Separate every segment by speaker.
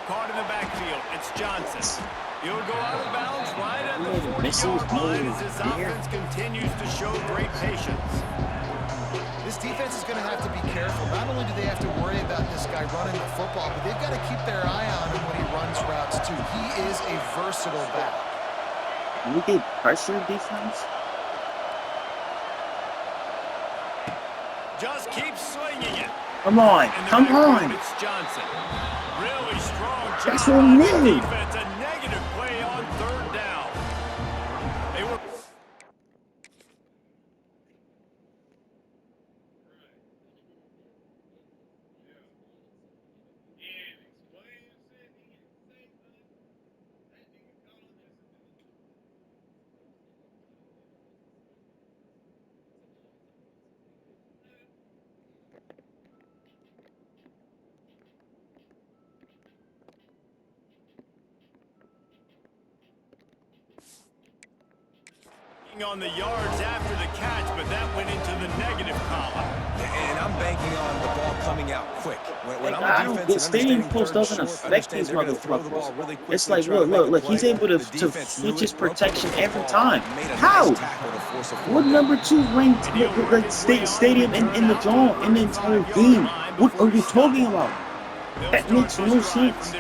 Speaker 1: Caught in the backfield. It's Johnson. He'll go out of bounds right at the
Speaker 2: Messi was
Speaker 1: 40-yard line
Speaker 2: moving
Speaker 1: as his
Speaker 2: here.
Speaker 1: offense continues to show great patience.
Speaker 3: This defense is going to have to be careful. Not only do they have to worry about this guy running the football, but they've got to keep their eye on him when he runs routes too. He is a versatile back.
Speaker 2: Can we get pressure defense?
Speaker 1: Just keep swinging it.
Speaker 2: Come on, come on.
Speaker 1: It's Johnson. Really strong job.
Speaker 2: That's what we need.
Speaker 1: Defense, a negative play on third down. They were. On the yards after the catch, but that went into the negative column.
Speaker 4: And I'm banking on the ball coming out quick. When I'm
Speaker 2: I
Speaker 4: a
Speaker 2: don't
Speaker 4: defense,
Speaker 2: get stadium post doesn't affect these motherfuckers.
Speaker 4: Really
Speaker 2: It's like, look, he's able to switch his protection every time. How? What number 2 ranked like stadium in the zone in the entire game? What are we talking about? That makes no sense.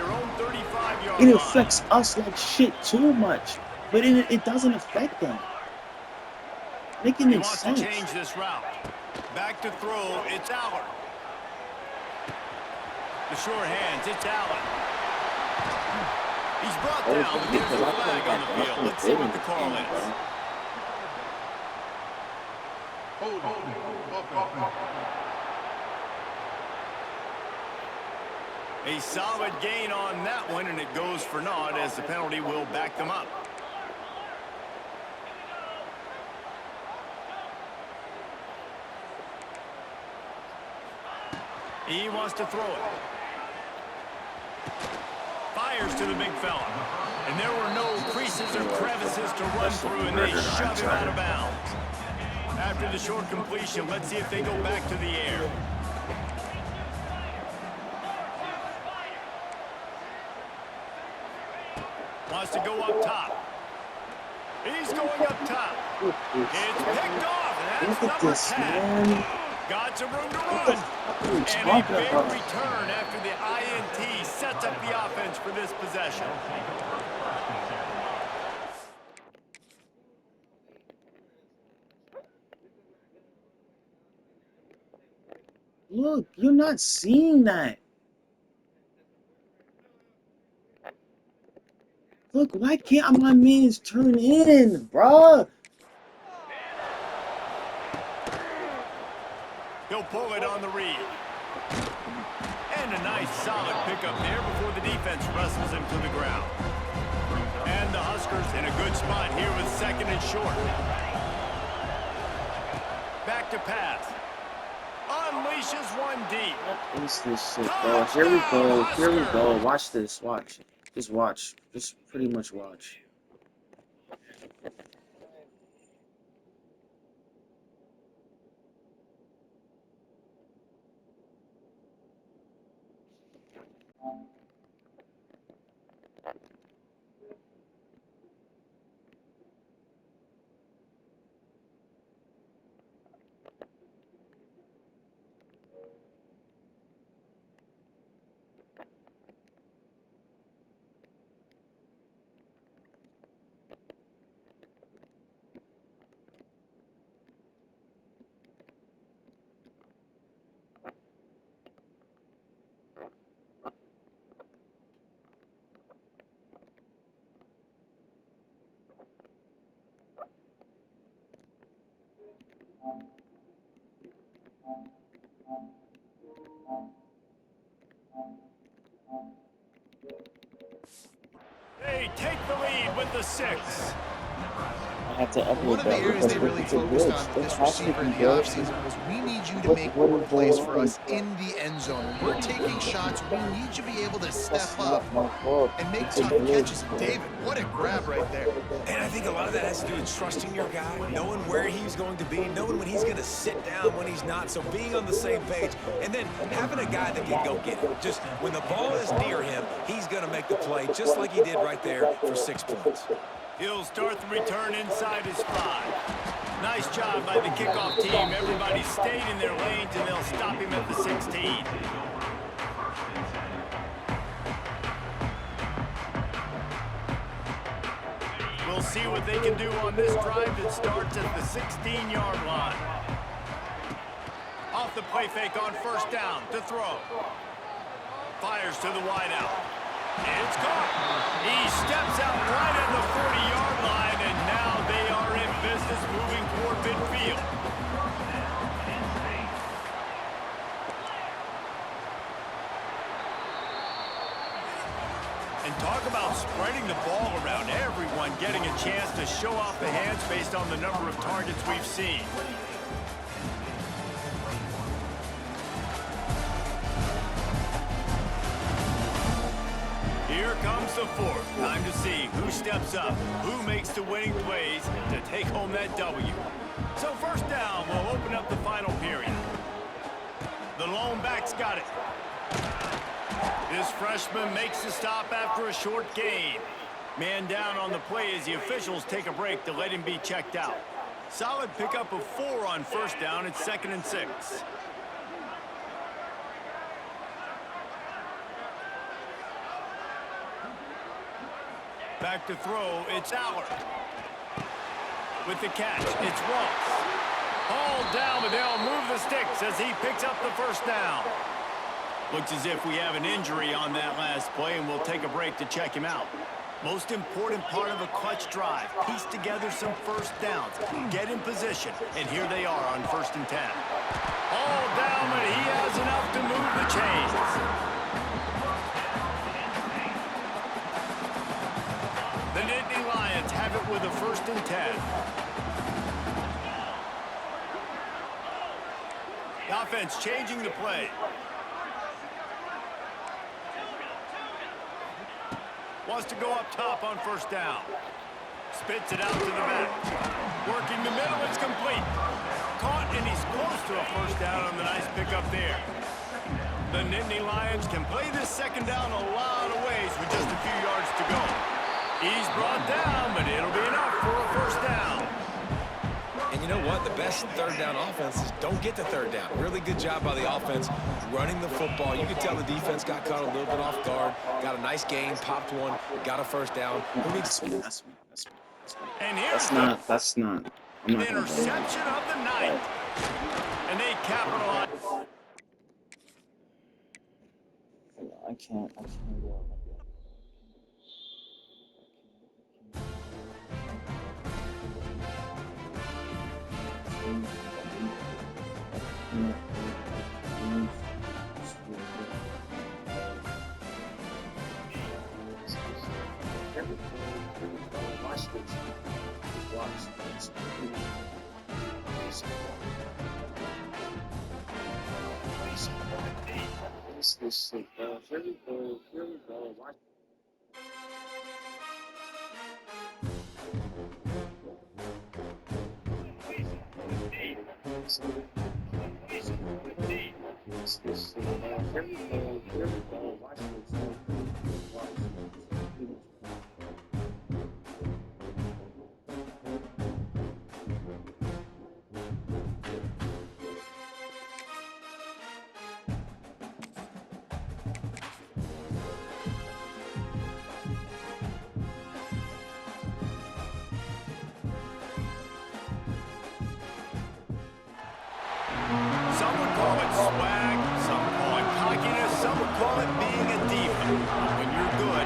Speaker 2: It affects us like shit too much, but it doesn't affect them. Making
Speaker 1: He
Speaker 2: it
Speaker 1: wants
Speaker 2: sense.
Speaker 1: to change this route. Back to throw, it's Allen. The short hands, it's Allen. He's brought down, but there's a flag on the field. Let's see what the call is. A solid gain on that one, and it goes for naught as the penalty will back them up. He wants to throw it. Fires to the big fella. And there were no creases or crevices to run through, and they shove him out of bounds. After the short completion, let's see if they go back to the air. Wants to go up top. He's going up top. It's picked off. And that's number 10. Got some room to run. And a big return after the INT sets up the offense for this possession.
Speaker 2: Look, you're not seeing that. Look, why can't my mans turn in, bruh?
Speaker 1: He'll pull it on the read. And a nice solid pickup there before the defense wrestles him to the ground. And the Huskers in a good spot here with second and short. Back to pass. Unleashes one deep.
Speaker 2: What is this shit, bro? Here we go. Here we go. Watch this. Watch. Just watch. Just pretty much watch.
Speaker 1: They take the lead with the 6.
Speaker 2: I have to
Speaker 3: One
Speaker 2: upload
Speaker 3: of the
Speaker 2: that
Speaker 3: areas
Speaker 2: because
Speaker 3: they really
Speaker 2: it's a
Speaker 3: focused
Speaker 2: glitch.
Speaker 3: on with
Speaker 2: It
Speaker 3: this
Speaker 2: has to
Speaker 3: receiver
Speaker 2: be
Speaker 3: in the
Speaker 2: good.
Speaker 3: offseason was we need you to make more
Speaker 2: What
Speaker 3: plays
Speaker 2: is
Speaker 3: for
Speaker 2: going
Speaker 3: us in the end zone. When we're taking shots, we need you to be able to step
Speaker 2: That's
Speaker 3: up
Speaker 2: not my fault.
Speaker 3: and make
Speaker 2: It's a
Speaker 3: tough catches.
Speaker 2: glitch,
Speaker 3: And
Speaker 2: bro.
Speaker 3: David, what a grab right there.
Speaker 4: And I think a lot of that has to do with trusting your guy, knowing where he's going to be, knowing when he's going to sit down, when he's not. So being on the same page, and then having a guy that can go get it. Just when the ball is near him, he's going to make the play, just like he did right there for 6 points.
Speaker 1: He'll start the return inside his 5. Nice job by the kickoff team. Everybody stayed in their lanes, and they'll stop him at the 16. We'll see what they can do on this drive that starts at the 16-yard line. Off the play fake on first down to throw. Fires to the wideout. It's caught. He steps out right at the 40-yard line, and now they are in business moving toward midfield. And talk about spreading the ball around, everyone getting a chance to show off the hands based on the number of targets we've seen. Here comes the fourth. Time to see who steps up, who makes the winning plays to take home that W. So first down will open up the final period. The lone back's got it. This freshman makes the stop after a short gain. Man down on the play as the officials take a break to let him be checked out. Solid pickup of 4 on first down. It's 2nd and 6. Back to throw, it's Allard. With the catch, it's Ross. Hauled down, but they'll move the sticks as he picks up the first down. Looks as if we have an injury on that last play, and we'll take a break to check him out. Most important part of a clutch drive, piece together some first downs, get in position, and here they are on 1st and 10. All down, but he has enough to move the chains. The Nittany Lions have it with a 1st and 10. The offense changing the play. Wants to go up top on first down. Spits it out to the back. Working the middle, it's complete. Caught, and he's close to a first down on the nice pickup there. The Nittany Lions can play this second down a lot of ways with just a few yards to go. He's brought down, but it'll be enough for a first down.
Speaker 4: And you know what? The best third down offenses don't get the third down. Really good job by the offense running the football. You can tell the defense got caught a little bit off guard. Got a nice gain, popped one, got a first down.
Speaker 2: That's me.
Speaker 1: And here's
Speaker 2: I'm not
Speaker 1: the
Speaker 2: gonna
Speaker 1: interception of the night. And they capitalize.
Speaker 2: I can't do it.
Speaker 1: Some would call it swag, some call it cockiness, some would call it being a diva. When you're good,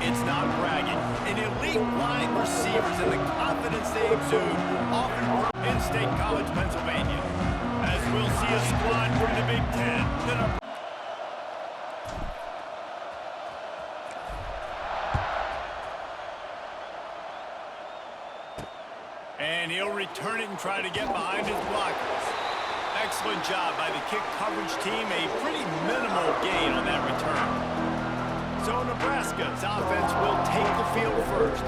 Speaker 1: it's not bragging. An elite wide receivers and the confidence they exude often in State College, Pennsylvania. As we'll see a squad from the Big Ten. And he'll return it and try to get behind his blockers. Excellent job by the kick coverage team. A pretty minimal gain on that return. So Nebraska's offense will take the field first.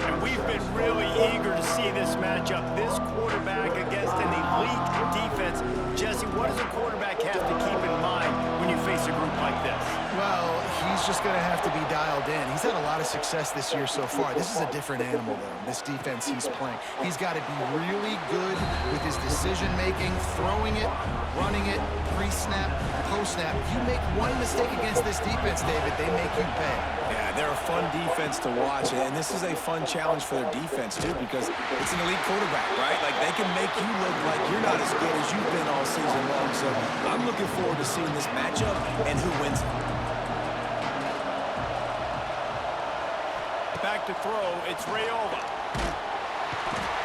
Speaker 1: And we've been really eager to see this matchup. This quarterback against an elite defense. Jesse, what does a quarterback have to keep in mind when you face a group like this?
Speaker 3: Well, he's just going to have to be dialed in. He's had a lot of success this year so far. This is a different animal, though, this defense he's playing. He's got to be really good with his decision-making, throwing it, running it, pre-snap, post-snap. You make one mistake against this defense, David, they make you pay.
Speaker 4: Yeah, they're a fun defense to watch, and this is a fun challenge for their defense, too, because it's an elite quarterback, right? Like, they can make you look like you're not as good as you've been all season long, so I'm looking forward to seeing this matchup and who wins it.
Speaker 1: Back to throw, it's Raiola.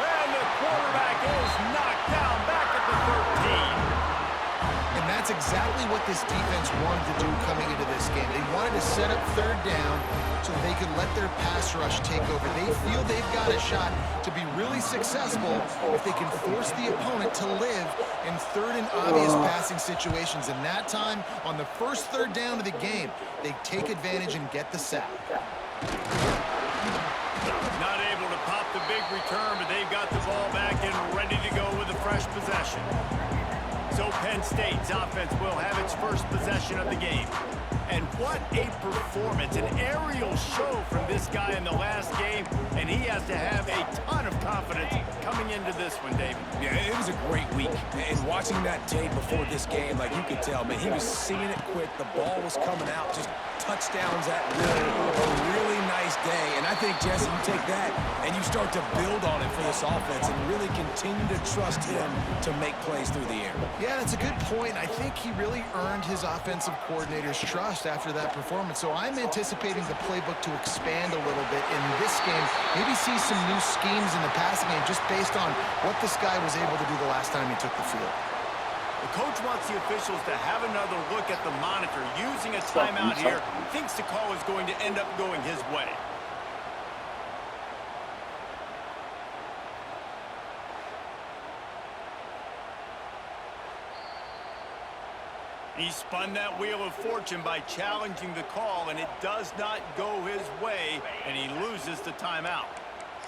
Speaker 1: And the quarterback is knocked down back at the 13.
Speaker 3: And that's exactly what this defense wanted to do coming into this game. They wanted to set up third down so they could let their pass rush take over. They feel they've got a shot to be really successful if they can force the opponent to live in third and obvious passing situations. And that time, on the first third down of the game, they take advantage and get the sack.
Speaker 1: Not able to pop the big return, but they've got the ball back and ready to go with a fresh possession. So Penn State's offense will have its first possession of the game. And what a performance, an aerial show from this guy in the last game, and he has to have a ton of confidence coming into this one, David.
Speaker 4: Yeah, it was a great week. And watching that tape before this game, like you could tell, man, he was seeing it quick. The ball was coming out, just touchdowns at will. A really nice day. And I think, Jesse, you take that and you start to build on it for this offense and really continue to trust him to make plays through the air.
Speaker 3: Yeah, that's a good point. I think he really earned his offensive coordinator's trust after that performance. So I'm anticipating the playbook to expand a little bit in this game. Maybe see some new schemes in the passing game just based on what this guy was able to do the last time he took the field.
Speaker 1: The coach wants the officials to have another look at the monitor. Using a timeout here, thinks the call is going to end up going his way. He spun that wheel of fortune by challenging the call, and it does not go his way, and he loses the timeout.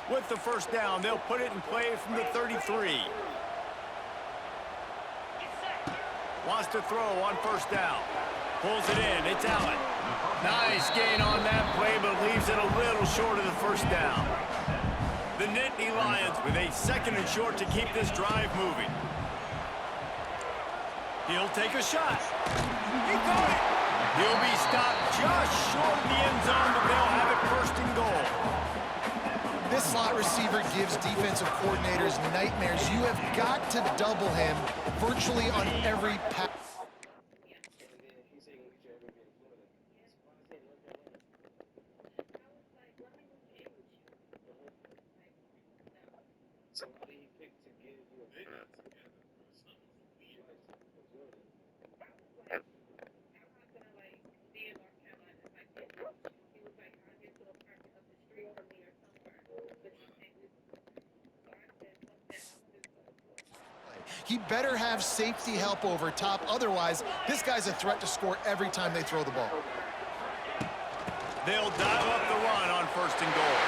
Speaker 1: With the first down, they'll put it in play from the 33. Wants to throw on first down. Pulls it in. It's Allen. Nice gain on that play, but leaves it a little short of the first down. The Nittany Lions with a second and short to keep this drive moving. He'll take a shot. He got it. He'll be stopped just short of the end zone, but they'll have it first and goal.
Speaker 3: This slot receiver gives defensive coordinators nightmares. You have got to double him virtually on every pass. He better have safety help over top. Otherwise, this guy's a threat to score every time they throw the ball.
Speaker 1: They'll dial up the run on first and goal.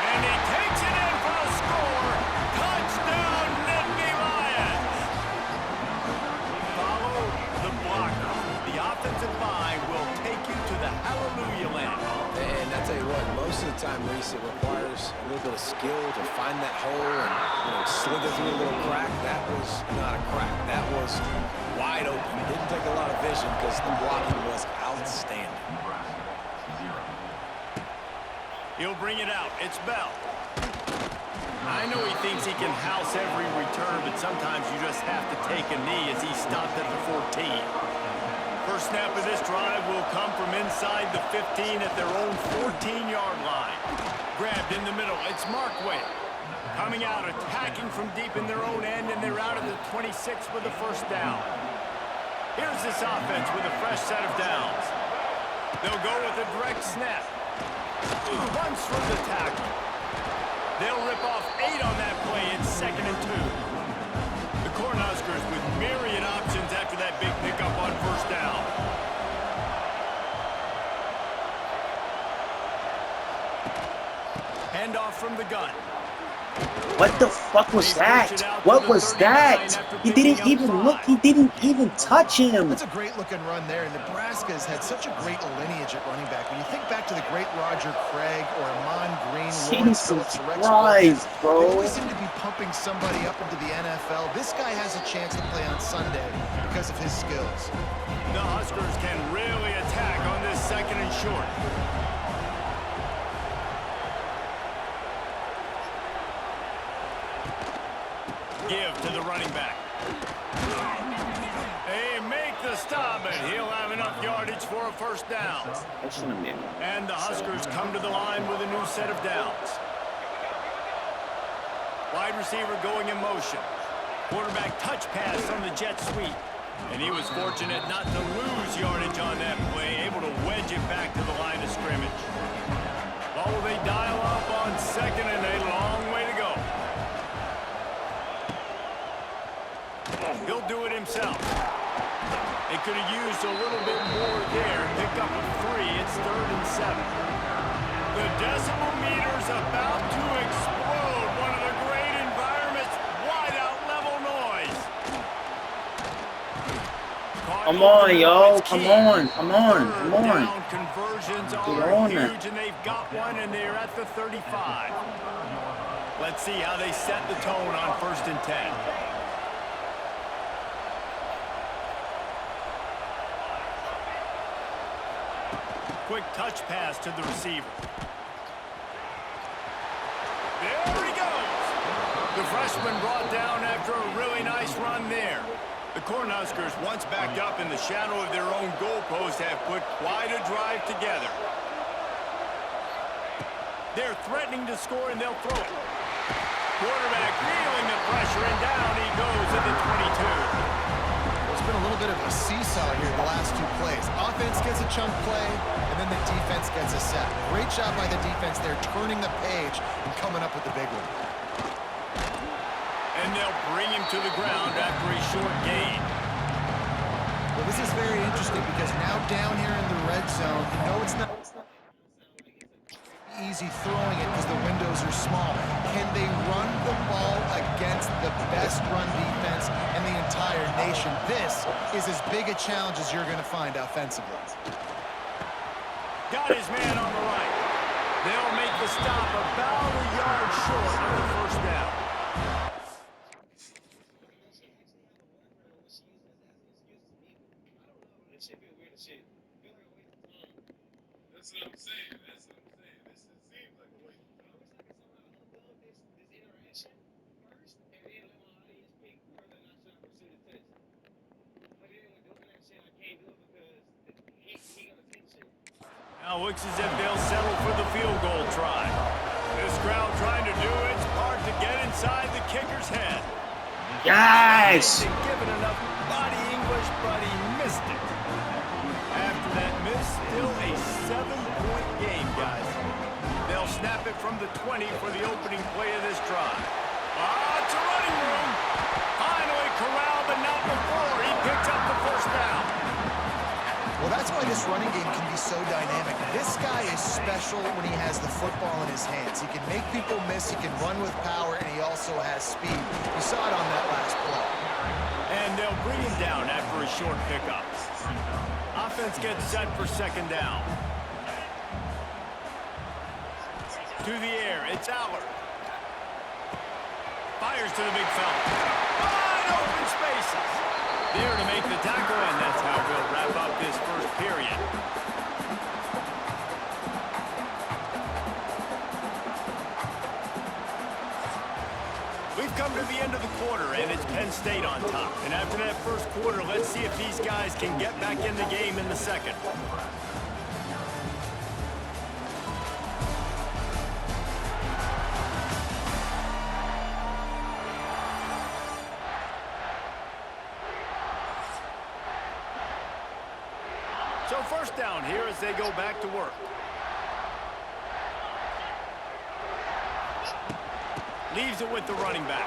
Speaker 1: And he takes it in for a score. Touchdown, Nittany Lions. Follow the blocker. The offensive line will take you to the hallelujah land.
Speaker 4: And I tell you what, most of the time, Reese, it requires a little bit of skill to find that hole and slither through a little crack. That was not a crack. That was wide open. It didn't take a lot of vision because the blocking was outstanding.
Speaker 1: He'll bring it out. It's Bell. I know he thinks he can house every return, but sometimes you just have to take a knee as he stopped at the 14. First snap of this drive will come from inside the 15 at their own 14-yard line. Grabbed in the middle. It's Markway. Coming out, attacking from deep in their own end, and they're out at the 26 with the first down. Here's this offense with a fresh set of downs. They'll go with a direct snap. Runs from the tackle. They'll rip off 8 on that play. It's 2nd and 2. The Cornhuskers with myriad options after that big pickup on 1st down. Handoff from the gun.
Speaker 2: What the fuck was that? What was that? He didn't even look. He didn't even touch him.
Speaker 3: That's a great looking run there. And Nebraska's had such a great lineage at running back. When you think back to the great Roger Craig or Amon Green, Lawrence Phillips, Rex
Speaker 2: Christ,
Speaker 3: Burkhead,
Speaker 2: bro.
Speaker 3: they always seem to be pumping somebody up into the NFL. This guy has a chance to play on Sunday because of his skills.
Speaker 1: The Huskers can really attack on this 2nd and short. Give to the running back. They make the stop, and he'll have enough yardage for a 1st down. And the Huskers come to the line with a new set of downs. Wide receiver going in motion. Quarterback touch pass on the jet sweep. And he was fortunate not to lose yardage on that play, able to wedge it back to the line of scrimmage. What will they dial up on 2nd and a long way to go? He'll do it himself. They could have used a little bit more there. Pick up a 3. It's 3rd and 7. The decibel meter's about to explode. One of the great environments. Wide out level noise.
Speaker 2: Come on, yo. Come on. Come on. Come on.
Speaker 1: Down conversions are
Speaker 2: on
Speaker 1: huge,
Speaker 2: it.
Speaker 1: and they've got one, and they're at the 35. Let's see how they set the tone on 1st and 10. Quick touch pass to the receiver. There he goes. The freshman brought down after a really nice run there. The Cornhuskers, once backed up in the shadow of their own goalpost, have put quite a drive together. They're threatening to score, and they'll throw it. Quarterback feeling the pressure, and down he goes at the 22.
Speaker 3: It's been a little bit of a seesaw here the last 2 plays. Offense gets a chunk play, and then the defense gets a sack. Great job by the defense there, turning the page and coming up with the big one.
Speaker 1: And they'll bring him to the ground after a short gain.
Speaker 3: Well, this is very interesting because now down here in the red zone, you know it's not easy throwing it because the windows are small. Can they run the ball against the best run defense in the entire nation? This is as big a challenge as you're going to find offensively.
Speaker 1: Got his man on the right. They'll make the stop about a yard short of the 1st down.
Speaker 5: That's what I'm saying. That's what I'm saying. This seems like a waste of time. This interaction first, and then let my audience pick whether or not should I pursue the test. But then when doing that shit, I can't do it because he gonna teach it.
Speaker 1: Now looks as if they'll settle for the field goal try. This crowd trying to do its part to get inside the kicker's head.
Speaker 2: Yes.
Speaker 1: Given enough body English, but he missed it. After that miss, still a 7-point game, guys. They'll snap it from the 20 for the opening play of this drive. It's a running room. Finally corralled, but not before he picks up the 1st down.
Speaker 3: Well, that's why this running game can be so dynamic. This guy is special when he has the football in his hands. He can make people miss, he can run with power, and he also has speed. You saw it on that last play.
Speaker 1: And they'll bring him down after a short pickup. Offense gets set for 2nd down. To the air, it's Allard. Fires to the big fella. Wide open spaces. There to make the tackle, and that's how we'll wrap up this 1st period. We've come to the end of the quarter, and it's Penn State on top. And after that 1st quarter, let's see if these guys can get back in the game in the 2nd. So 1st down here as they go back to work. Leaves it with the running back.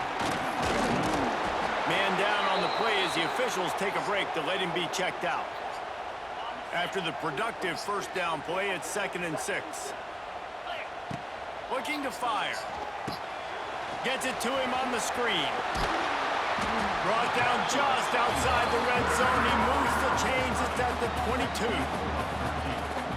Speaker 1: Man down on the play as the officials take a break to let him be checked out. After the productive first down play, it's 2nd and 6. Looking to fire. Gets it to him on the screen. Brought down just outside the red zone. He moves the chains. It's at the 22.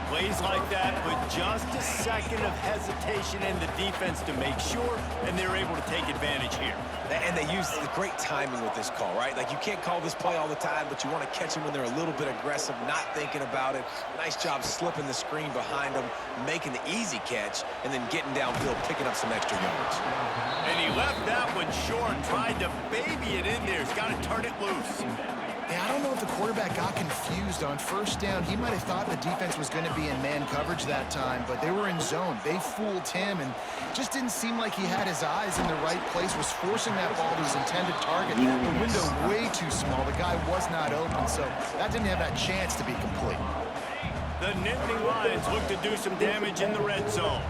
Speaker 1: Plays like that with just a second of hesitation in the defense to make sure, and they're able to take advantage here.
Speaker 4: And they use the great timing with this call, right? Like, you can't call this play all the time, but you want to catch them when they're a little bit aggressive, not thinking about it. Nice job slipping the screen behind them, making the easy catch, and then getting downfield, picking up some extra yards.
Speaker 1: And he left that one short, tried to baby it in there. He's got to turn it loose.
Speaker 3: Yeah, I don't know if the quarterback got confused on first down. He might have thought the defense was going to be in man coverage that time, but they were in zone. They fooled him, and just didn't seem like he had his eyes in the right place, was forcing that ball to his intended target. The window way too small. The guy was not open, so that didn't have that chance to be complete.
Speaker 1: The Nittany Lions look to do some damage in the red zone.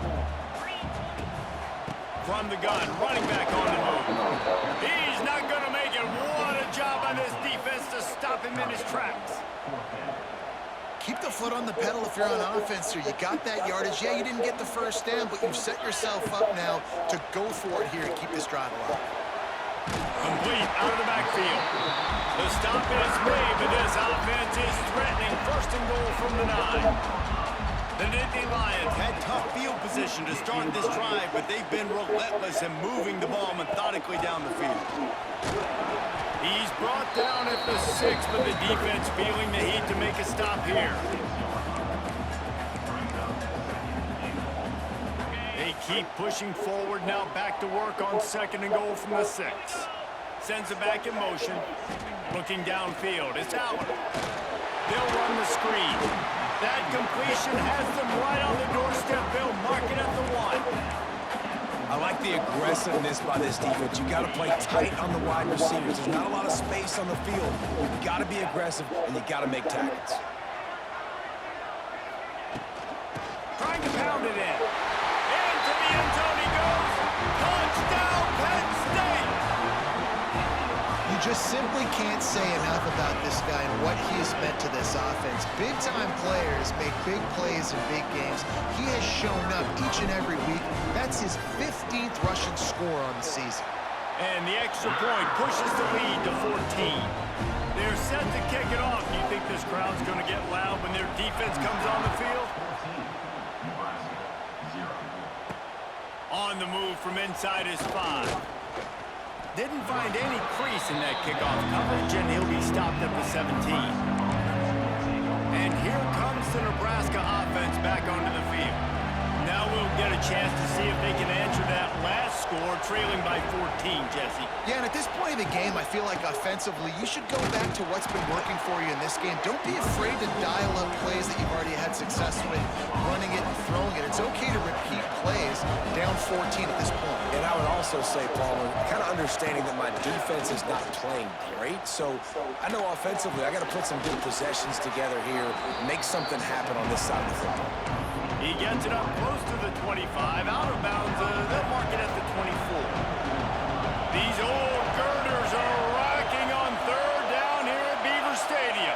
Speaker 1: From the gun, running back on the move. He's not going to make it. What a job on this defense to stop him in his tracks.
Speaker 3: Keep the foot on the pedal if you're on offense here. You got that yardage. Yeah, you didn't get the first down, but you've set yourself up now to go for it here and keep this drive alive.
Speaker 1: Complete out of the backfield. The stop is made, but this offense is threatening. 1st and goal from the 9. The Nittany Lions had tough field position to start this drive, but they've been relentless in moving the ball methodically down the field. He's brought down at the 6, but the defense feeling the heat to make a stop here. They keep pushing forward now, back to work on 2nd and goal from the 6. Sends it back in motion. Looking downfield, it's Allen. They'll run the screen. That completion has them right on the doorstep. They'll mark it at the 1.
Speaker 4: I like the aggressiveness by this defense. You got to play tight on the wide receivers. There's not a lot of space on the field. You got to be aggressive, and you got to make tackles.
Speaker 1: Trying to pound it in. Into the end zone he goes. Touchdown, Penn State!
Speaker 3: You just simply can't say enough about this guy and what he has meant to this offense. Big-time players make big plays in big games. He has shown up each and every week. That's his 15th rushing score on the season.
Speaker 1: And the extra point pushes the lead to 14. They're set to kick it off. Do you think this crowd's going to get loud when their defense comes on the field? On the move from inside his 5. Didn't find any crease in that kickoff coverage, and he'll be stopped at the 17. And here comes the Nebraska offense back onto the field. Now we'll get a chance to see if they can answer that last score, trailing by 14, Jesse.
Speaker 3: Yeah, and at this point of the game, I feel like offensively, you should go back to what's been working for you in this game. Don't be afraid to dial up plays that you've already had success with, running it and throwing it. It's okay to repeat plays down 14 at this point.
Speaker 4: And I would also say, Palmer, kind of understanding that my defense is not playing great, so I know offensively I got to put some good possessions together here, make something happen on this side of the football.
Speaker 1: He gets it up close to the 25, out of bounds. They'll mark it at the 24. These old girders are rocking on 3rd down here at Beaver Stadium.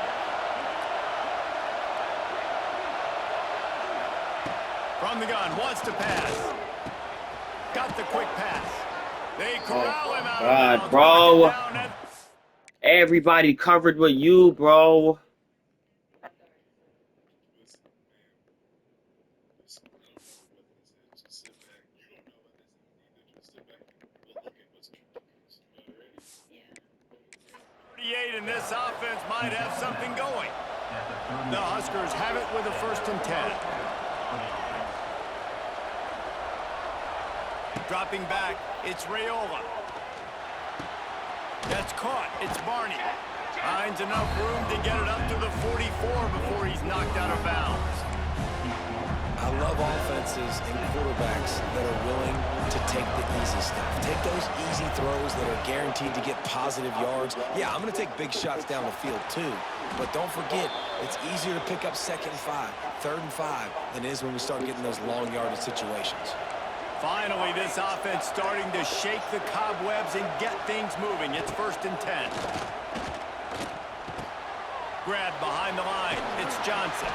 Speaker 1: From the gun, wants to pass. Got the quick pass. They corral him out of bounds.
Speaker 2: Bro. Everybody covered with you, bro.
Speaker 1: And this offense might have something going. The Huskers have it with a 1st and 10. Dropping back, it's Raiola. That's caught, it's Barney. Finds enough room to get it up to the 44 before he's knocked out of bounds.
Speaker 4: I love offenses and quarterbacks that are willing to take the easy stuff. Take those easy throws that are guaranteed to get positive yards. Yeah, I'm going to take big shots down the field too. But don't forget, it's easier to pick up 2nd and 5, 3rd and 5 than it is when we start getting those long yardage situations.
Speaker 1: Finally, this offense starting to shake the cobwebs and get things moving. It's 1st and 10. Grab behind the line. It's Johnson.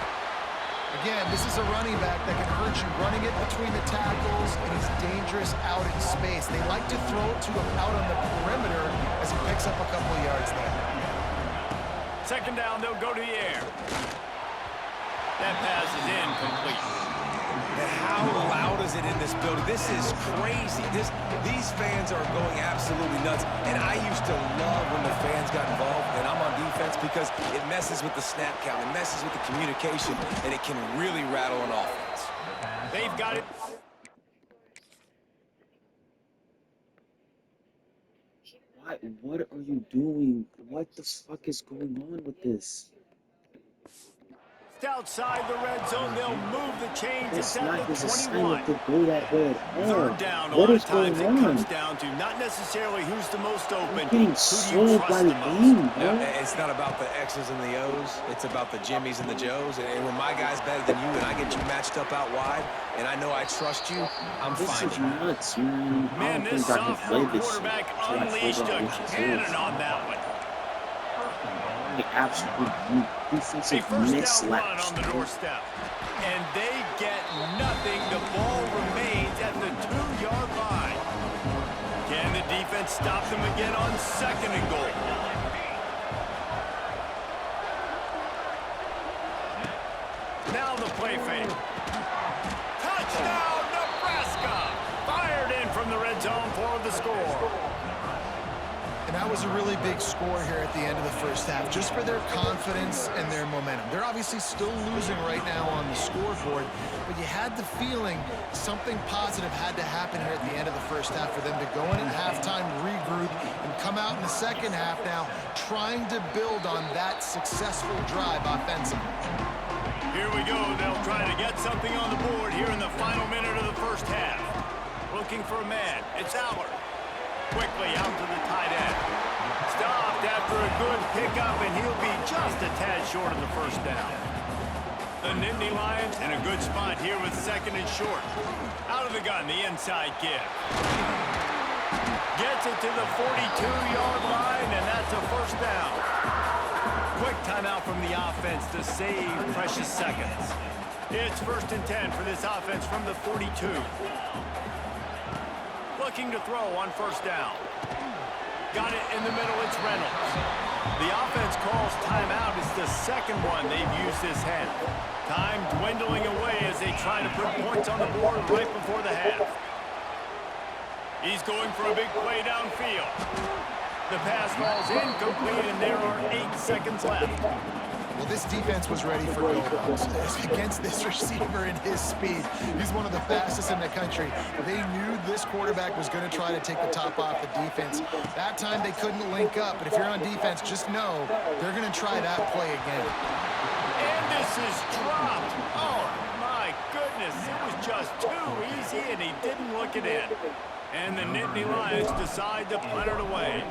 Speaker 3: Again, this is a running back that can hurt you running it between the tackles, and he's dangerous out in space. They like to throw it to him out on the perimeter as he picks up a couple of yards there.
Speaker 1: 2nd down, they'll go to the air. That pass is incomplete.
Speaker 4: And how loud is it in this building? This is crazy. These fans are going absolutely nuts. And I used to love when the fans got involved, and I'm on defense because it messes with the snap count. It messes with the communication, and it can really rattle an offense.
Speaker 1: They've got it.
Speaker 2: What are you doing? What the fuck is going on with this?
Speaker 1: Outside the red zone, they'll move the chains.
Speaker 2: It's
Speaker 1: at
Speaker 2: not
Speaker 1: the
Speaker 2: his
Speaker 1: 21.
Speaker 2: assignment to go that way at all.
Speaker 1: 3rd down, a
Speaker 2: What
Speaker 1: lot
Speaker 2: is
Speaker 1: of times
Speaker 2: going
Speaker 1: it comes
Speaker 2: on?
Speaker 1: down to not necessarily who's the most open,
Speaker 2: I'm getting
Speaker 1: who do you
Speaker 2: sold
Speaker 1: trust
Speaker 2: by
Speaker 1: the
Speaker 2: the
Speaker 1: most.
Speaker 2: game, bro.
Speaker 4: Yeah, it's not about the X's and the O's. It's about the Jimmys and the Joes. And when my guy's better than you and I get you matched up out wide and I know I trust you, I'm
Speaker 2: This
Speaker 4: fine.
Speaker 2: is nuts, man. I
Speaker 1: Man,
Speaker 2: don't
Speaker 1: this
Speaker 2: think I can
Speaker 1: sophomore
Speaker 2: play this
Speaker 1: quarterback
Speaker 2: till I
Speaker 1: unleashed
Speaker 2: figure
Speaker 1: a
Speaker 2: out what this
Speaker 1: cannon
Speaker 2: is.
Speaker 1: on that one.
Speaker 2: The absolute
Speaker 1: A
Speaker 2: defensive
Speaker 1: 1st down run on
Speaker 2: mislaps.
Speaker 1: the doorstep. And they get nothing. The ball remains at the 2-yard line. Can the defense stop them again on 2nd and goal? Now the play fake. Touchdown, Nebraska! Fired in from the red zone for the score.
Speaker 3: And that was a really big score here at the end of the 1st half, just for their confidence and their momentum. They're obviously still losing right now on the scoreboard, but you had the feeling something positive had to happen here at the end of the 1st half for them to go in at halftime, regroup, and come out in the 2nd half now trying to build on that successful drive offensively.
Speaker 1: Here we go. They'll try to get something on the board here in the final minute of the 1st half. Looking for a man. It's Allard. Quickly out to the tight end. Stopped after a good pickup, and he'll be just a tad short of the 1st down. The Nittany Lions in a good spot here with 2nd and short. Out of the gun, the inside give. Gets it to the 42-yard line, and that's a 1st down. Quick timeout from the offense to save precious seconds. It's 1st and 10 for this offense from the 42. Looking to throw on 1st down. Got it in the middle, it's Reynolds. The offense calls timeout. It's the 2nd one they've used this half. Time dwindling away as they try to put points on the board right before the half. He's going for a big play downfield. The pass falls incomplete, and there are 8 seconds left.
Speaker 3: Well, this defense was ready for go-goes against this receiver and his speed. He's one of the fastest in the country. They knew this quarterback was going to try to take the top off the defense. That time they couldn't link up, but if you're on defense, just know they're going to try that play again.
Speaker 1: And this is dropped. Oh, my goodness. It was just too easy, and he didn't look it in. And the Nittany Lions decide to punt it away.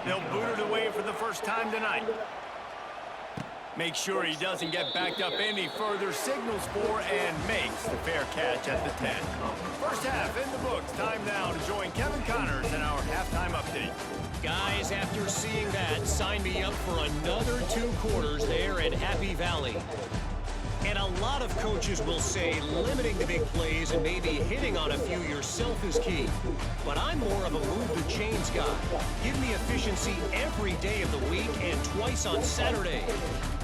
Speaker 1: They'll boot it away for the 1st time tonight. Make sure he doesn't get backed up any further, signals for and makes the fair catch at the 10. 1st half in the books. Time now to join Kevin Connors in our halftime update.
Speaker 6: Guys, after seeing that, sign me up for another 2 quarters there at Happy Valley. And a lot of coaches will say limiting the big plays and maybe hitting on a few yourself is key. But I'm more of a move the chains guy. Give me efficiency every day of the week and twice on Saturday.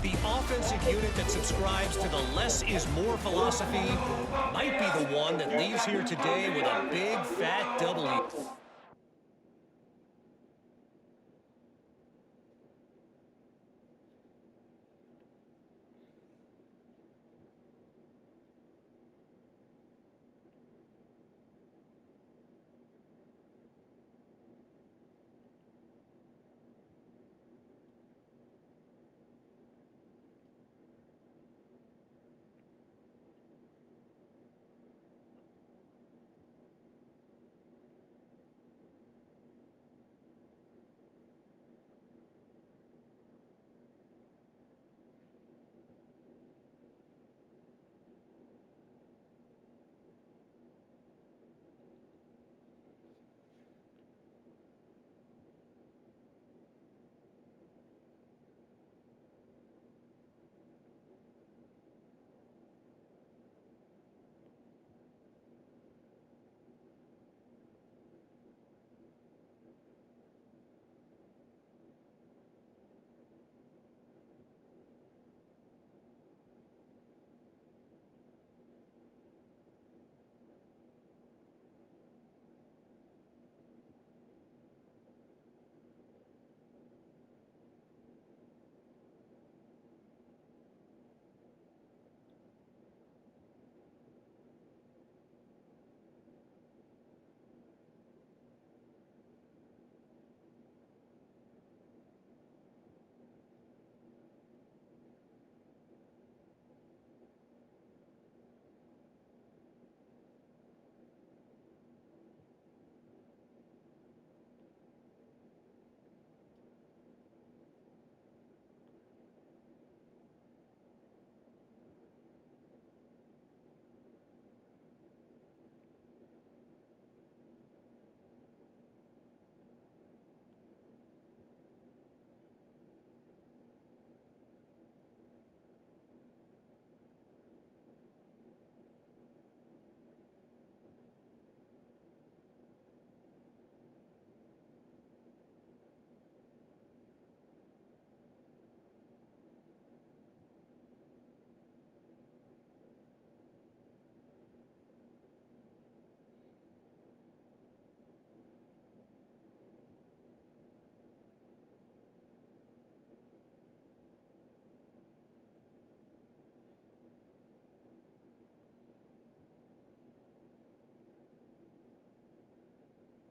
Speaker 6: The offensive unit that subscribes to the less is more philosophy might be the one that leaves here today with a big fat W.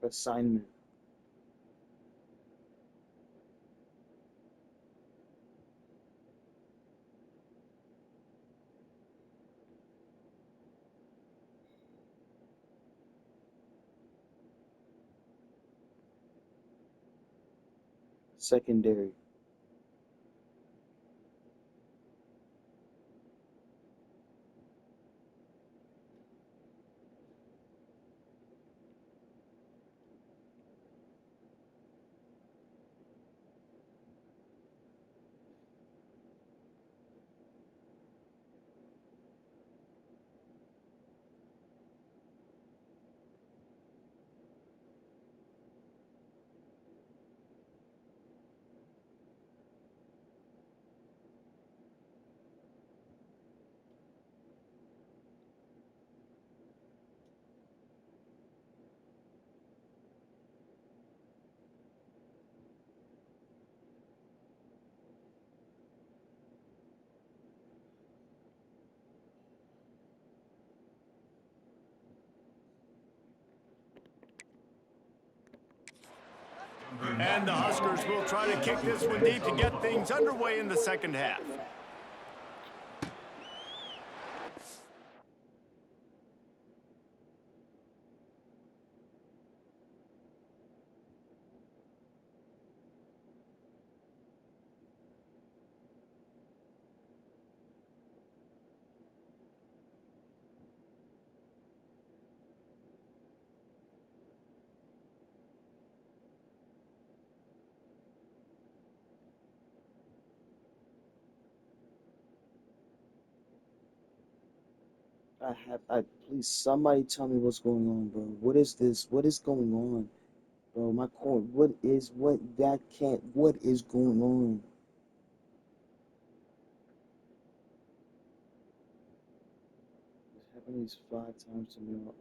Speaker 2: Assignment. Secondary.
Speaker 1: And the Huskers will try to kick this one deep to get things underway in the second half.
Speaker 2: Please, somebody tell me what's going on, bro. What is this? What is going on, bro? My core, what is going on? It's happening 5 times to me. Already.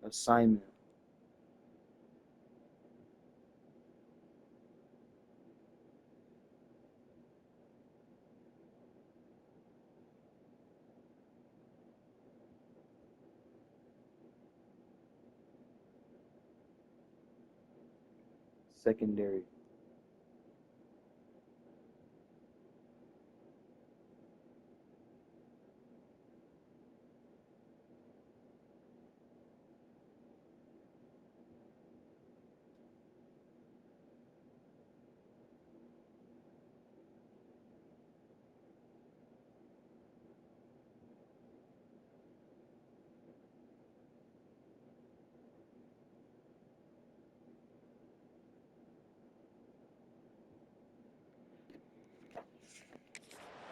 Speaker 2: Assignment. Secondary.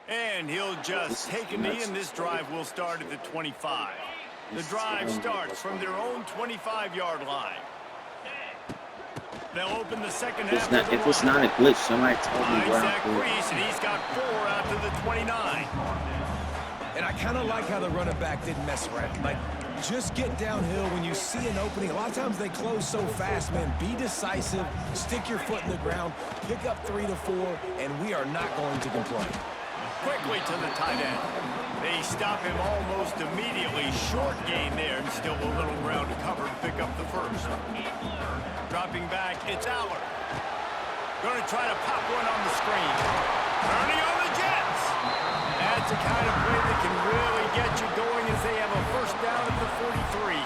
Speaker 1: And he'll just take a knee, and this drive will start at the 25. The drive starts from their own 25-yard line. They'll open the second
Speaker 2: If it's
Speaker 1: half.
Speaker 2: not, if it's not a glitch, somebody tell me where
Speaker 1: Isaac
Speaker 2: I'm going.
Speaker 1: Reese, and he's got 4 out to the 29.
Speaker 4: And I kind of like how the running back didn't mess around. Like, just get downhill when you see an opening. A lot of times they close so fast, man. Be decisive, stick your foot in the ground, pick up 3 to 4, and we are not going to complain.
Speaker 1: Quickly to the tight end. They stop him almost immediately. Short gain there, and still a little ground to cover to pick up the first. Dropping back, it's Aller. Going to try to pop one on the screen. Turning on the Jets. That's the kind of play that can really get you going as they have a first down at the 43.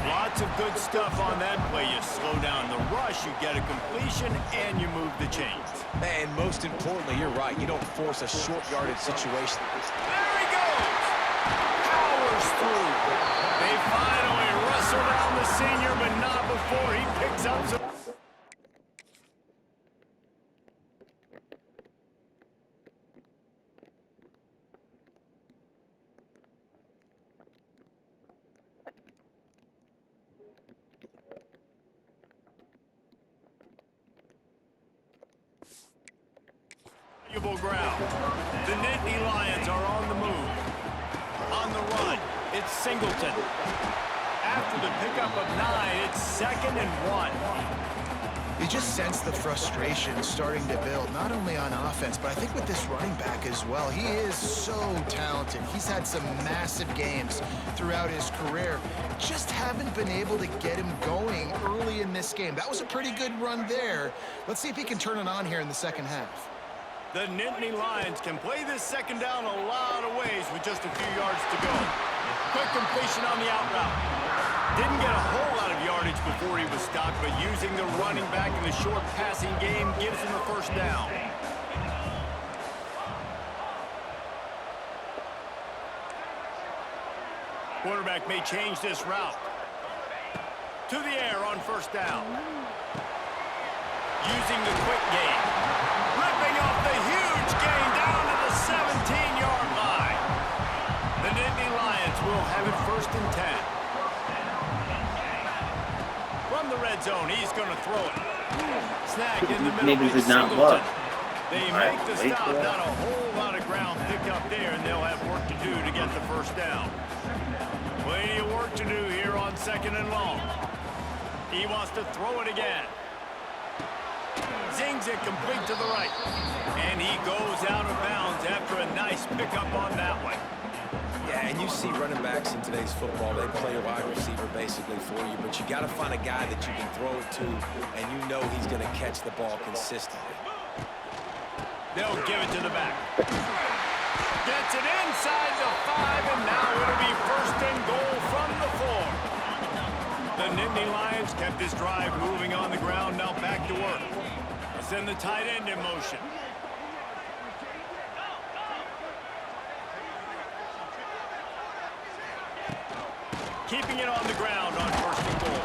Speaker 1: Lots of good stuff on that play. You slow down the rush, you get a completion, and you move the chains.
Speaker 4: And most importantly, you're right. You don't force a short yardage situation.
Speaker 1: There he goes. Powers through. They finally wrestle down the senior, but not before he picks up some. Valuable ground. The Nittany Lions are on the move. On the run, it's Singleton. After the pickup of 9, it's 2nd and 1.
Speaker 3: You just sense the frustration starting to build, not only on offense, but I think with this running back as well. He is so talented. He's had some massive games throughout his career. Just haven't been able to get him going early in this game. That was a pretty good run there. Let's see if he can turn it on here in the second half.
Speaker 1: The Nittany Lions can play this second down a lot of ways with just a few yards to go. Quick completion on the out route. Didn't get a whole lot of yardage before he was stopped, but using the running back in the short passing game gives him the first down. Quarterback may change this route. To the air on first down. Using the quick game. Ripping off the huge gain down to the 17-yard line. The Nittany Lions will have it 1st and 10. From the red zone, he's going to throw it. Snag in the middle.
Speaker 2: Niggas did not
Speaker 1: Singleton.
Speaker 2: look.
Speaker 1: They
Speaker 2: Right,
Speaker 1: make the
Speaker 2: wait
Speaker 1: stop.
Speaker 2: for it.
Speaker 1: Not a whole lot of ground pick up there, and they'll have work to do to get the first down. Plenty of work to do here on 2nd and long. He wants to throw it again. Zings it complete to the right. And he goes out of bounds after a nice pickup on that one.
Speaker 4: Yeah, and you see running backs in today's football, they play a wide receiver basically for you, but you got to find a guy that you can throw it to, and you know he's going to catch the ball consistently.
Speaker 1: They'll give it to the back. Gets it inside the 5, and now it'll be 1st and goal from the 4. The Nittany Lions kept this drive moving on the ground, now back to work. Send the tight end in motion. Keeping it on the ground on 1st and goal.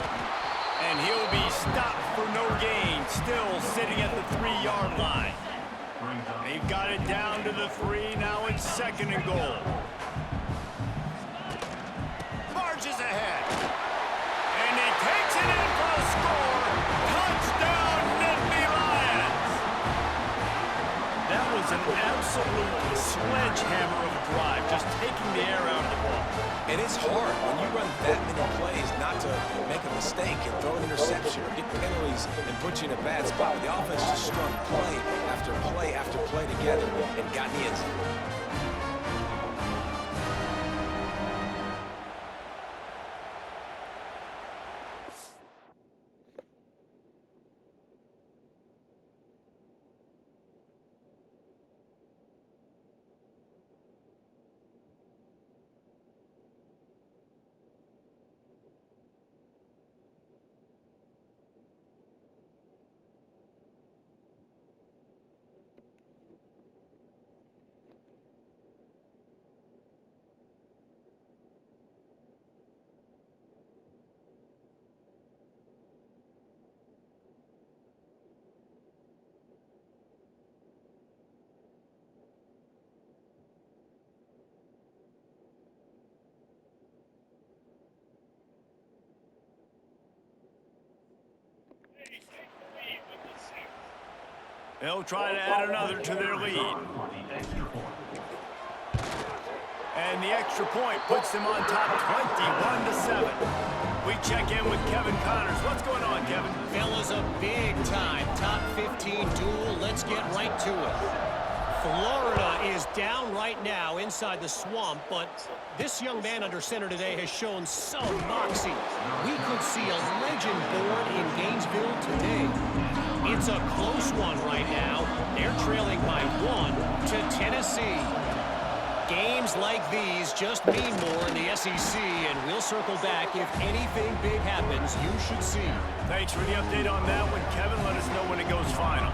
Speaker 1: And he'll be stopped for no gain, still sitting at the 3-yard line. They've got it down to the 3, now it's 2nd and goal. Barges ahead. And he takes it in for a score. Touchdown, Nittany Lions. That was an absolute sledgehammer of a drive, just taking the air out of the ball.
Speaker 4: And it's hard when you run that many plays not to make a mistake and throw an interception or get penalties and put you in a bad spot. But the offense just strung play after play after play together and got in the end zone.
Speaker 1: They'll try to add another to their lead. And the extra point puts them on top 21-7. We check in with Kevin Connors. What's going on, Kevin?
Speaker 6: Fellas, a big-time top 15 duel. Let's get right to it. Florida is down right now inside the swamp, but this young man under center today has shown some moxie. We could see a legend born in Gainesville today. It's a close one right now. They're trailing by 1 to Tennessee. Games like these just mean more in the SEC, and we'll circle back. If anything big happens, you should see.
Speaker 1: Thanks for the update on that one, Kevin. Let us know when it goes final.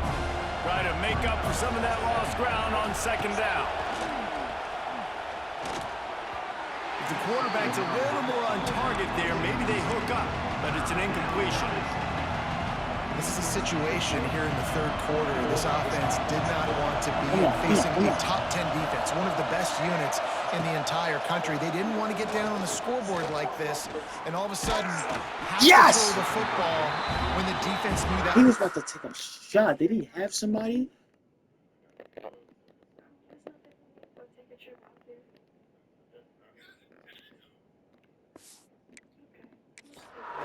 Speaker 1: Try to make up for some of that lost ground on second down. If the quarterback's a little more on target there, maybe they hook up, but it's an incompletion.
Speaker 3: This is a situation here in the third quarter. This offense did not want to be facing a top 10 defense, one of the best units in the entire country. They didn't want to get down on the scoreboard like this, and all of a sudden, have to throw the football when the defense knew that.
Speaker 2: He was about to take a shot. Did he have somebody?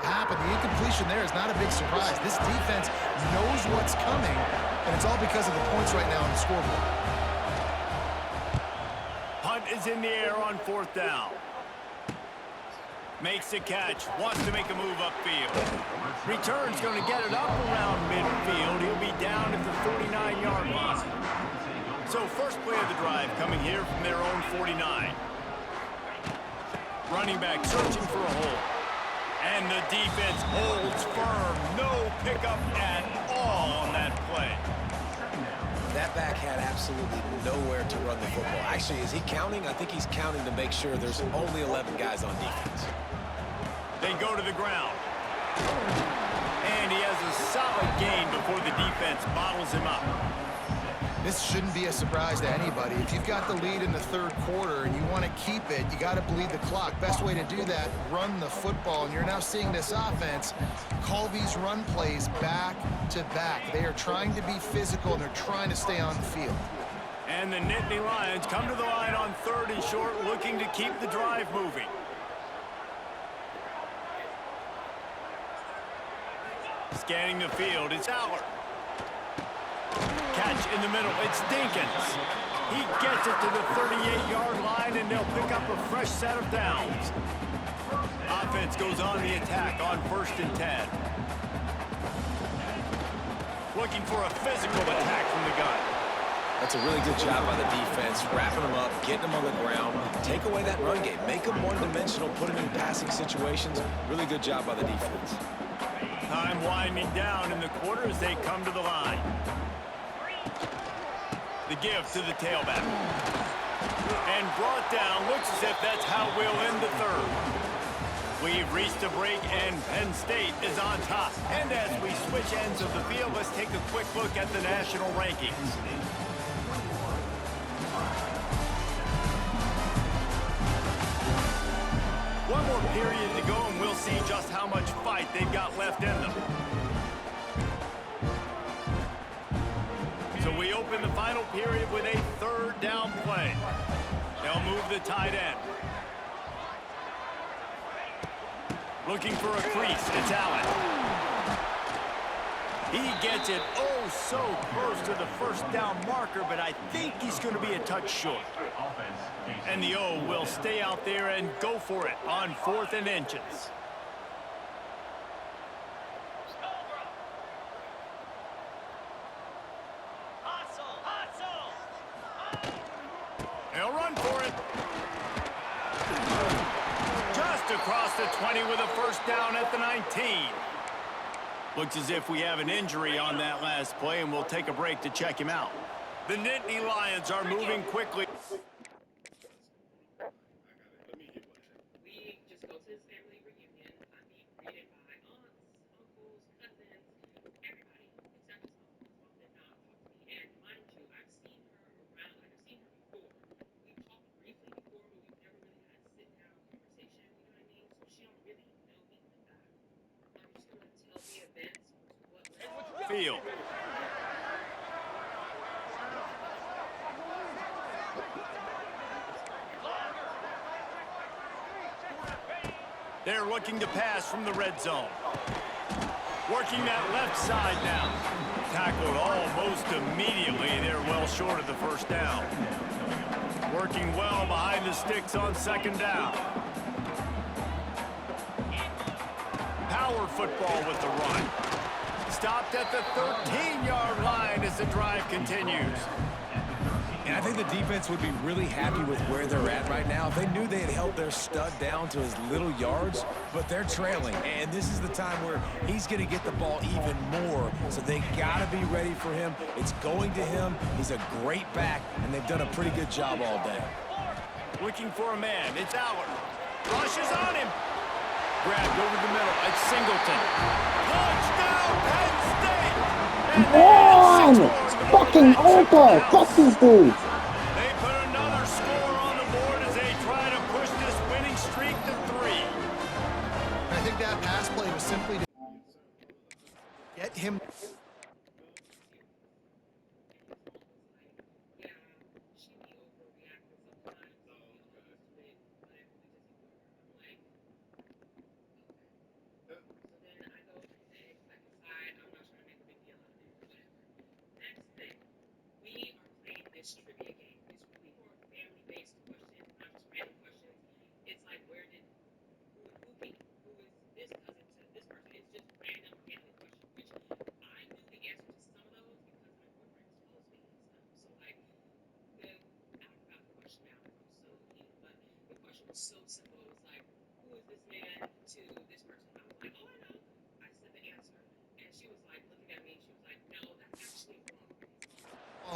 Speaker 3: Happened. The incompletion there is not a big surprise. This defense knows what's coming, and it's all because of the points right now on the scoreboard.
Speaker 1: Hunt is in the air on fourth down. Makes the catch. Wants to make a move upfield. Return's going to get it up around midfield. He'll be down at the 49-yard line. So first play of the drive coming here from their own 49. Running back searching for a hole. And the defense holds firm. No pickup at all on that play.
Speaker 4: That back had absolutely nowhere to run the football. Actually, is he counting? I think he's counting to make sure there's only 11 guys on defense.
Speaker 1: They go to the ground. And he has a solid gain before the defense bottles him up.
Speaker 3: This shouldn't be a surprise to anybody. If you've got the lead in the third quarter and you want to keep it, you got to bleed the clock. Best way to do that, run the football. And you're now seeing this offense call these run plays back to back. They are trying to be physical, and they're trying to stay on the field.
Speaker 1: And the Nittany Lions come to the line on third and short, looking to keep the drive moving. Scanning the field, it's Aller. Catch in the middle, it's Dinkins. He gets it to the 38-yard line, and they'll pick up a fresh set of downs. Offense goes on the attack on 1st and 10. Looking for a physical attack from the gun.
Speaker 4: That's a really good job by the defense, wrapping them up, getting them on the ground, take away that run game, make them one-dimensional, put them in passing situations. Really good job by the defense.
Speaker 1: Time winding down in the quarter as they come to the line. The give to the tailback. And brought down. Looks as if that's how we'll end the third. We've reached a break, and Penn State is on top. And as we switch ends of the field, let's take a quick look at the national rankings. One more period to go, and we'll see just how much fight they've got left in them. So we open the final period with a third down play. They'll move the tight end. Looking for a crease, it's Allen. He gets it oh so close to the first down marker, but I think he's going to be a touch short. And the O will stay out there and go for it on 4th and inches. They'll run for it. Just across the 20 with a first down at the 19. Looks as if we have an injury on that last play, and we'll take a break to check him out. The Nittany Lions are moving quickly.
Speaker 5: We just go to his family reunion. I mean, greeted by aunts, uncles, cousins, everybody except his mom. His mom did not talk to me. And mind you, I've seen her around, like I've seen her before. We've talked briefly before, but we've never really had a sit-down conversation, you know what I mean? So she don't really know me like that. I'm just gonna tell the events what led
Speaker 1: Field. They're looking to pass from the red zone. Working that left side now. Tackled almost immediately. They're well short of the first down. Working well behind the sticks on second down. Power football with the run. Stopped at the 13-yard line as the drive continues.
Speaker 4: And I think the defense would be really happy with where they're at right now. They knew they had held their stud down to his little yards, but they're trailing. And this is the time where he's going to get the ball even more. So they got to be ready for him. It's going to him. He's a great back, and they've done a pretty good job all day.
Speaker 1: Looking for a man. It's Howard. Rushes on him. Grabbed over the middle. It's Singleton. Touchdown, Penn State!
Speaker 2: Come on! Fucking over! Fuck these dudes!
Speaker 1: They put another score on the board as they try to push this winning streak to 3.
Speaker 3: I think that pass play was simply to get him.
Speaker 5: This trivia game is really more family-based questions, not just random questions. It's like, who is this cousin to this person? It's just random family questions, which I knew the answer to some of those because my boyfriend exposed me and stuff. So like, I forgot the question now, but the question was so simple. It was like, who is this man to this person? I was like, oh, I know. I said the answer, and she was like looking at me. She was like, no, that's actually wrong.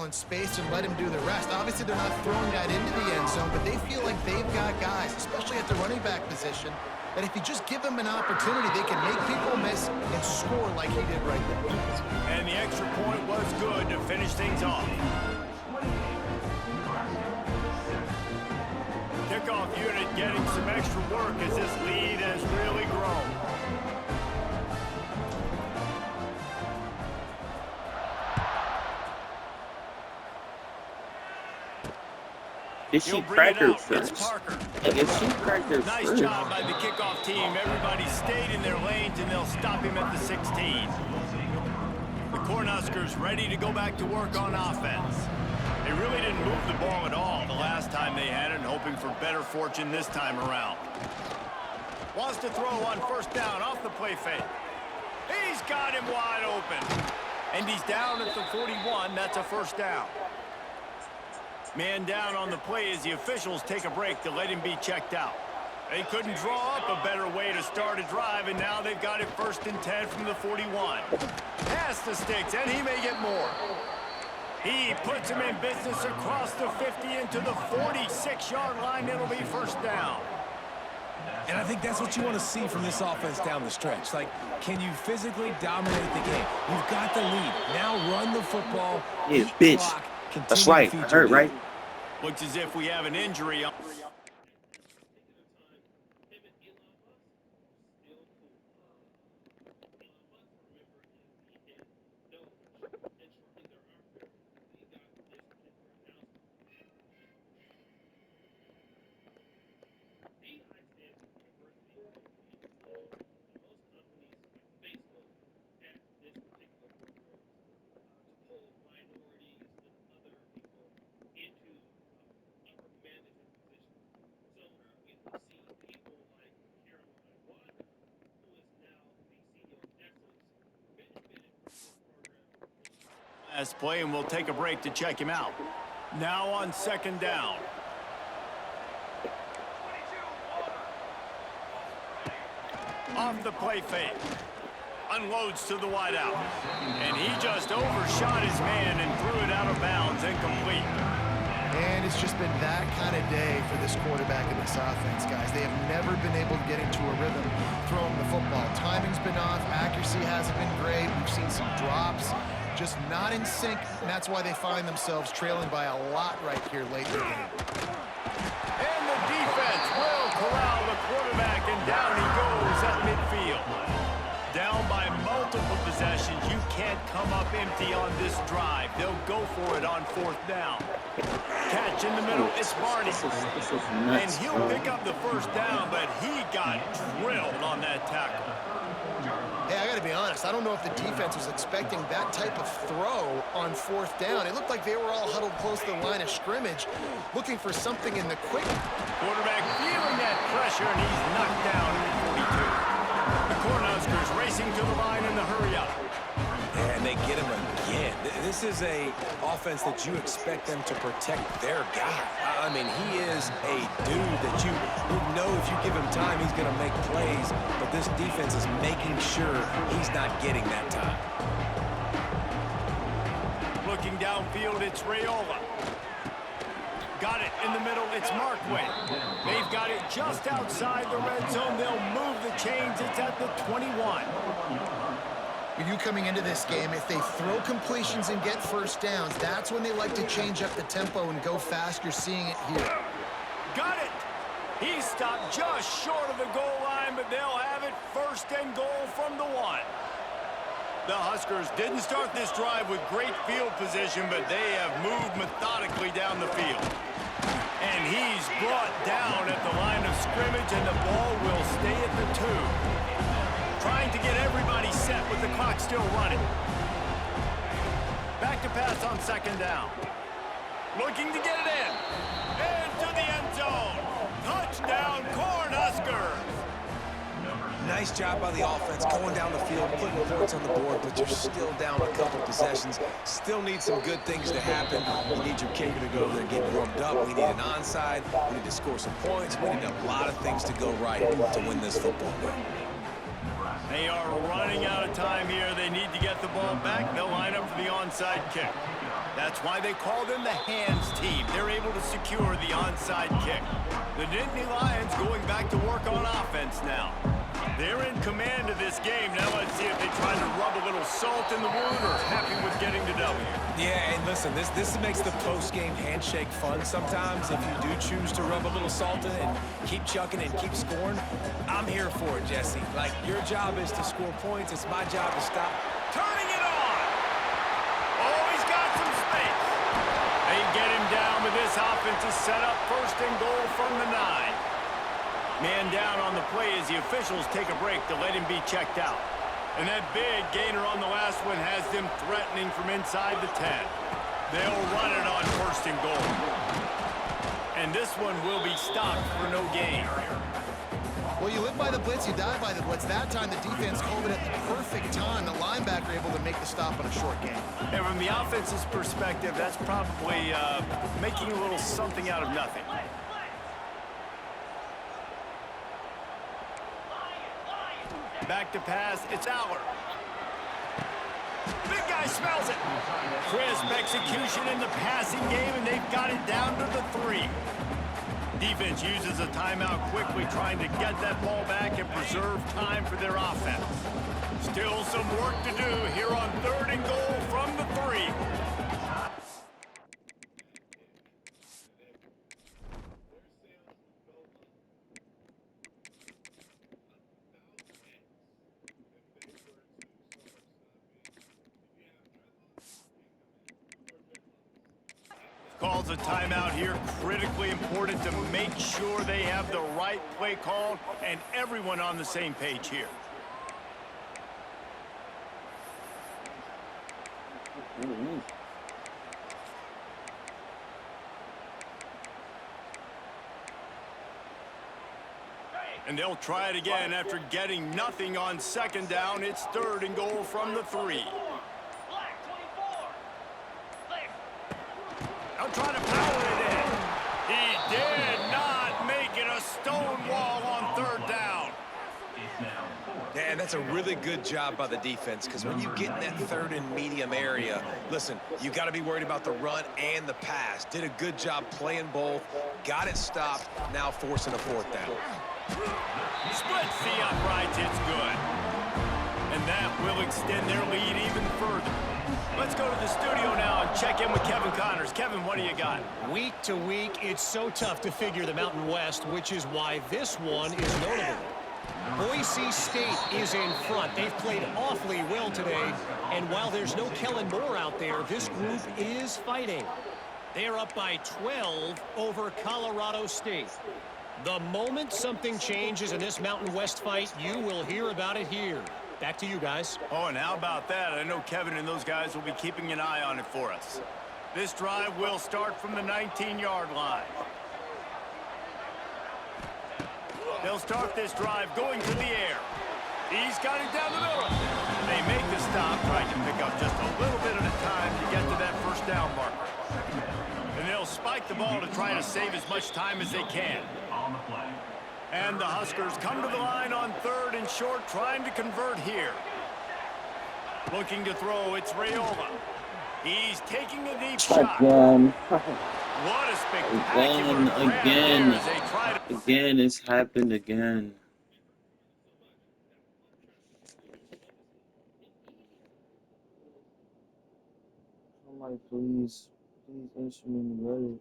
Speaker 3: In space and let him do the rest. Obviously, they're not throwing that into the end zone, but they feel like they've got guys, especially at the running back position, that if you just give them an opportunity, they can make people miss and score like he did right there.
Speaker 1: And the extra point was good to finish things off. Kickoff unit getting some extra work as this lead has really grown.
Speaker 2: They shoot cracker first. Like, if shoot cracker
Speaker 1: Nice
Speaker 2: first.
Speaker 1: job by the kickoff team. Everybody stayed in their lanes, and they'll stop him at the 16. The Cornhuskers ready to go back to work on offense. They really didn't move the ball at all the last time they had it, hoping for better fortune this time around. Wants to throw on first down off the play fake. He's got him wide open. And he's down at the 41. That's a first down. Man down on the play as the officials take a break to let him be checked out. They couldn't draw up a better way to start a drive, and now they've got it 1st and 10 from the 41. Past the sticks, and he may get more. He puts him in business across the 50 into the 46-yard line. It'll be first down.
Speaker 4: And I think that's what you want to see from this offense down the stretch. Like, can you physically dominate the game? You've got the lead. Now run the football.
Speaker 2: Yeah, bitch. That's right. I heard, right?
Speaker 1: Looks as if we have an injury. Last play, and we'll take a break to check him out. Now on second down. Off the play fake. Unloads to the wideout. And he just overshot his man and threw it out of bounds, incomplete.
Speaker 3: And it's just been that kind of day for this quarterback in this offense, guys. They have never been able to get into a rhythm throwing the football. Timing's been off. Accuracy hasn't been great. We've seen some drops. Just not in sync, and that's why they find themselves trailing by a lot right here late in the game.
Speaker 1: And the defense will corral the quarterback, and down he goes at midfield. Down by multiple possessions, you can't can't come up empty on this drive. They'll go for it on 4th down. Catch in the middle, it's Barney.
Speaker 2: This is
Speaker 1: And
Speaker 2: nuts,
Speaker 1: he'll
Speaker 2: bro.
Speaker 1: pick up the 1st down, but he got drilled on that tackle.
Speaker 3: Hey, I got to be honest. I don't know if the defense was expecting that type of throw on 4th down. It looked like they were all huddled close to the line of scrimmage, looking for something in the quick.
Speaker 1: Quarterback feeling that pressure, and he's knocked down at 42. The Cornhuskers racing to the line in the hurry-up.
Speaker 4: And they get him again. This is a offense that you expect them to protect their guy. I mean, he is a dude that you know if you give him time, he's going to make plays. But this defense is making sure he's not getting that time.
Speaker 1: Looking downfield, it's Raiola. Got it in the middle, it's Markway. They've got it just outside the red zone. They'll move the chains. It's at the 21.
Speaker 3: With you coming into this game, if they throw completions and get 1st downs, that's when they like to change up the tempo and go fast. You're seeing it here.
Speaker 1: Got it. He stopped just short of the goal line, but they'll have it 1st and goal from the 1. The Huskers didn't start this drive with great field position, but they have moved methodically down the field. And he's brought down at the line of scrimmage, and the ball will stay at the 2. Trying to get everybody set with the clock still running. Back to pass on 2nd down. Looking to get it in. Into the end zone. Touchdown, Cornhuskers.
Speaker 4: Nice job by the offense going down the field, putting points on the board, but you're still down a couple possessions. Still need some good things to happen. You need your kicker to go there and get warmed up. We need an onside. We need to score some points. We need a lot of things to go right to win this football game.
Speaker 1: They are running out of time here. They need to get the ball back. They'll line up for the onside kick. That's why they call them the hands team. They're able to secure the onside kick. The Nittany Lions going back to work on offense now. They're in command of this game. Now let's see if they try to rub a little salt in the wound or happy with getting the W.
Speaker 4: Yeah, and listen, this makes the post-game handshake fun sometimes. If you do choose to rub a little salt in and keep chucking and keep scoring, I'm here for it, Jesse. Like, your job is to score points. It's my job to stop.
Speaker 1: Turning it on. Oh, he's got some space. They get him down, but this offense is set up 1st and goal from the 9. Man down on the play as the officials take a break to let him be checked out. And that big gainer on the last one has them threatening from inside the 10. They'll run it on 1st and goal. And this one will be stopped for no gain.
Speaker 3: Well, you live by the blitz, you die by the blitz. That time the defense called it at the perfect time. The linebacker able to make the stop on a short gain.
Speaker 1: And from the offense's perspective, that's probably making a little something out of nothing. Back to pass, it's Aller. Big guy smells it. Crisp execution in the passing game, and they've got it down to the 3. Defense uses a timeout quickly, trying to get that ball back and preserve time for their offense. Still some work to do here on 3rd and goal from the 3. Calls a timeout here, critically important to make sure they have the right play called and everyone on the same page here. And they'll try it again after getting nothing on 2nd down. It's 3rd and goal from the 3. I'll try to power it in. He did not make it a stone wall on 3rd down.
Speaker 4: And that's a really good job by the defense, because when you get in that 3rd and medium area, listen, you got to be worried about the run and the pass. Did a good job playing both, got it stopped, now forcing a 4th down.
Speaker 1: Splits the uprights, it's good. And that will extend their lead even further. Let's go to the studio now and check in with Kevin Connors. Kevin, what do you got?
Speaker 6: Week to week, it's so tough to figure the Mountain West, which is why this one is notable. Boise State is in front. They've played awfully well today. And while there's no Kellen Moore out there, this group is fighting. They're up by 12 over Colorado State. The moment something changes in this Mountain West fight, you will hear about it here. Back to you guys.
Speaker 1: Oh, and how about that? I know Kevin and those guys will be keeping an eye on it for us. This drive will start from the 19-yard line. They'll start this drive going to the air. He's got it down the middle. They make the stop, trying to pick up just a little bit at a time to get to that first down marker. And they'll spike the ball to try to save as much time as they can. And the Huskers come to the line on 3rd and short, trying to convert here. Looking to throw, it's Raiola. He's taking a deep shot.
Speaker 2: Again.
Speaker 1: What a spectacular grab
Speaker 2: Again.
Speaker 1: there as they try to...
Speaker 2: Again, it's happened again. Somebody please answer me in Reddit.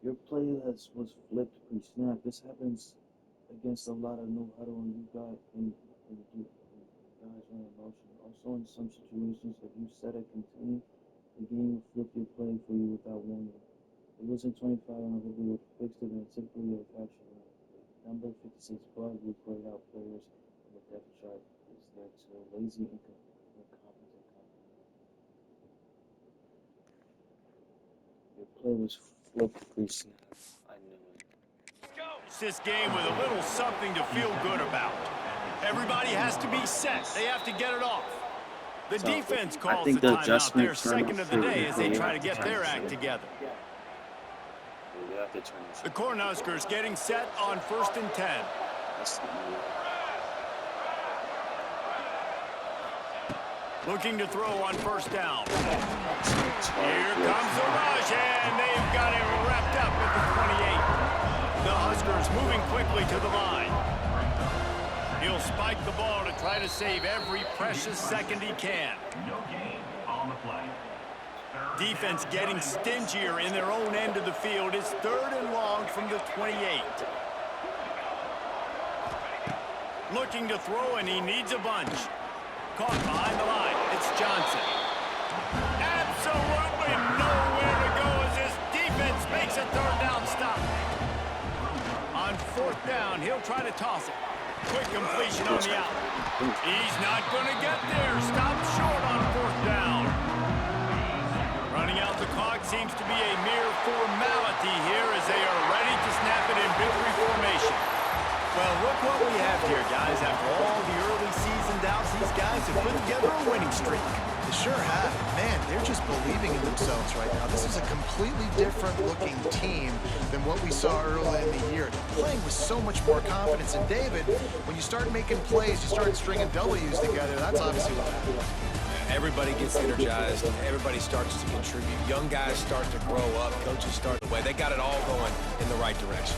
Speaker 2: Your play was flipped pre-snap. This happens against a lot of no huddle, and you guys run in motion. Also, in some situations, if you set a continue, the game will flip your play for you without warning. It wasn't 25 on the video fixed it, and typically a capture. Number 56 Bud, we played out players, and the depth chart is there too. Lazy and incompetent. Your play was flipped pre-snap. I knew it.
Speaker 1: This game with a little something to feel good about. Everybody has to be set. They have to get it off. The defense calls the timeout, their second of the day, as they try to get their act together. The Cornhuskers getting set on 1st and 10. Looking to throw on 1st down. Here comes the rush, and they've got it wrapped up at the 28. The Huskers moving quickly to the line. He'll spike the ball to try to save every precious second he can. Defense getting stingier in their own end of the field. It's 3rd and long from the 28. Looking to throw, and he needs a bunch. Caught behind the line. It's Johnson. Absolutely nowhere to go as this defense makes a 3rd down stop. On 4th down, he'll try to toss it. Quick completion on the out. He's not going to get there. Stopped short on 4th down. Running out the clock seems to be a mere formality here as they are ready to snap it in victory formation. Well, look what we have here, guys. After all the early season doubts, these guys have put together a winning streak.
Speaker 3: They sure have. Man, they're just believing in themselves right now. This is a completely different looking team than what we saw early in the year. They're playing with so much more confidence. And David, when you start making plays, you start stringing W's together, that's obviously what happens.
Speaker 4: Everybody gets energized. Everybody starts to contribute. Young guys start to grow up. Coaches start the way. They got it all going in the right direction.